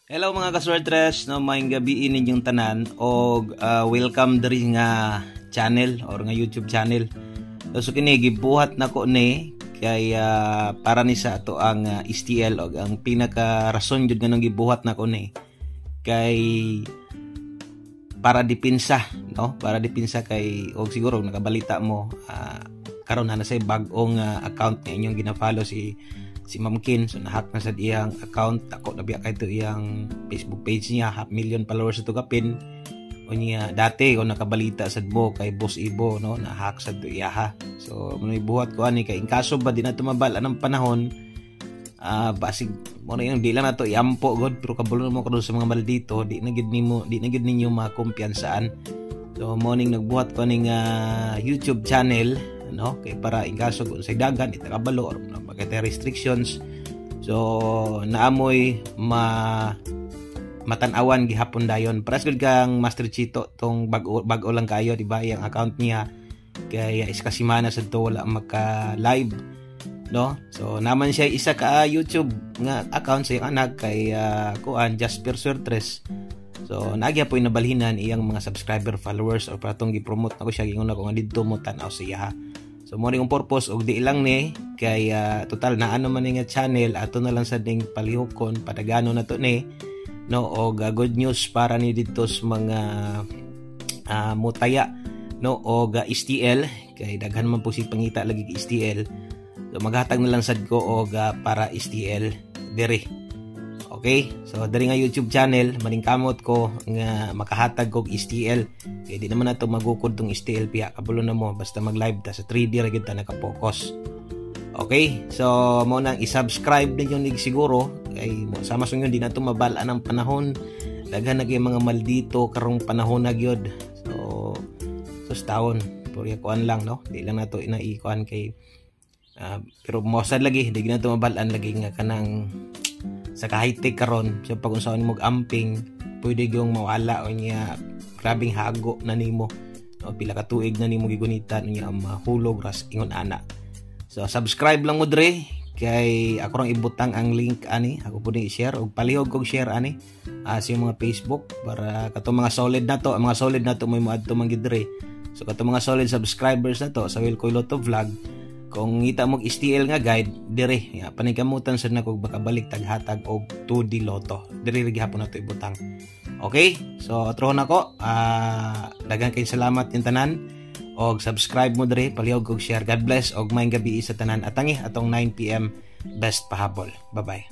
Hello mga kaswertres, no, maayong gabi ninyong tanan og welcome diri nga channel or nga YouTube channel. So kini gibuhat nako ni kay para ni sa ato ang STL og ang pinaka rason jud nganong gibuhat nako ni kay para dipinsa, no? Para dipinsa kay og siguro nakabalita mo karon na say bag-ong account nga inyong gina-follow si Ma'am Kin. So nahack na sa iyang account. Ako nabiya kay ito iyang Facebook page niya, 500,000 followers ito kapin. O niya dati kung nakabalita sad mo kay Boss Ibo, no, nahack sa ito iyaha. So muna buhat ko ani kay in kaso ba di na tumabal anang panahon, basig mo na yung di lang na to iampo god, pero kabulo mo karon sa mga maldito di na gid ninyo makumpiyansaan. So morning nagbuhat ko ning YouTube channel, no, kay para in kaso kung sa dagan itakabalo or magkay restrictions, so naamoy matan-awan gihapon dayon. Paras gud kang Master Chito tong bag-o lang kayo, di ba, yung account niya kaya iskasimana sa to wala maka live, no. So naman siya isa ka YouTube nga account sa iyang anak kay kuan Jasper Suertres. So nagya po inabalhinan iyang mga subscriber followers or patong gi-promote nako siya gingon ako nga didto mo tan-aw siya. So mo ring purpose og di lang ni kay total na ano man nga channel ato na lang sa ding palihokon padagano na to ni, no, og good news para ni dito sa mga mutaya, no, og STL kay daghan man po si pangita lagi STL. So maghatag na lang sad ko og para STL diri. Okay, so dari nga YouTube channel maningkamot ko nga makahatag kog STL kay di naman nato magukod tong STL piya kabulo na mo basta mag live ta sa 3D ra gid ta naka-focus. Okay, so mo nang i-subscribe ninyo nig siguro kay sama sungon di nato mabal-an ang panahon, daghan na kay mga maldito karong panahon na gyud. So taon puri kuan lang, no, di lang nato inaikuan kay pero mosad lagi di na to mabal-an lagi nga kanang sa kahit karon so pag unsaon mo amping pwede gyung mawala o niya grabing hago na nimo, no, pila ka tuig na nimo gigunitan niya ang mahulog ras ingon ana. So subscribe lang mo dre kay ako rang ibutang ang link ani, ako pud i-share og palihog kog share ani sa mga Facebook para kato mga solid na to, ang mga solid na to may moadto man gid dre. So kato mga solid subscribers na to sa Wilcoy Lotto Vlog, kung ngita mo STL nga guide dire paningkamutan sa nako bakabalik taghatag og 2D Lotto dire ri gihapon nato ibutang. Okay, so atrohon nako daghang kay salamat yung tanan og subscribe mo dire palihog og share. God bless og maayong gabi sa tanan atangi atong 9 PM best pahabol. Bye bye.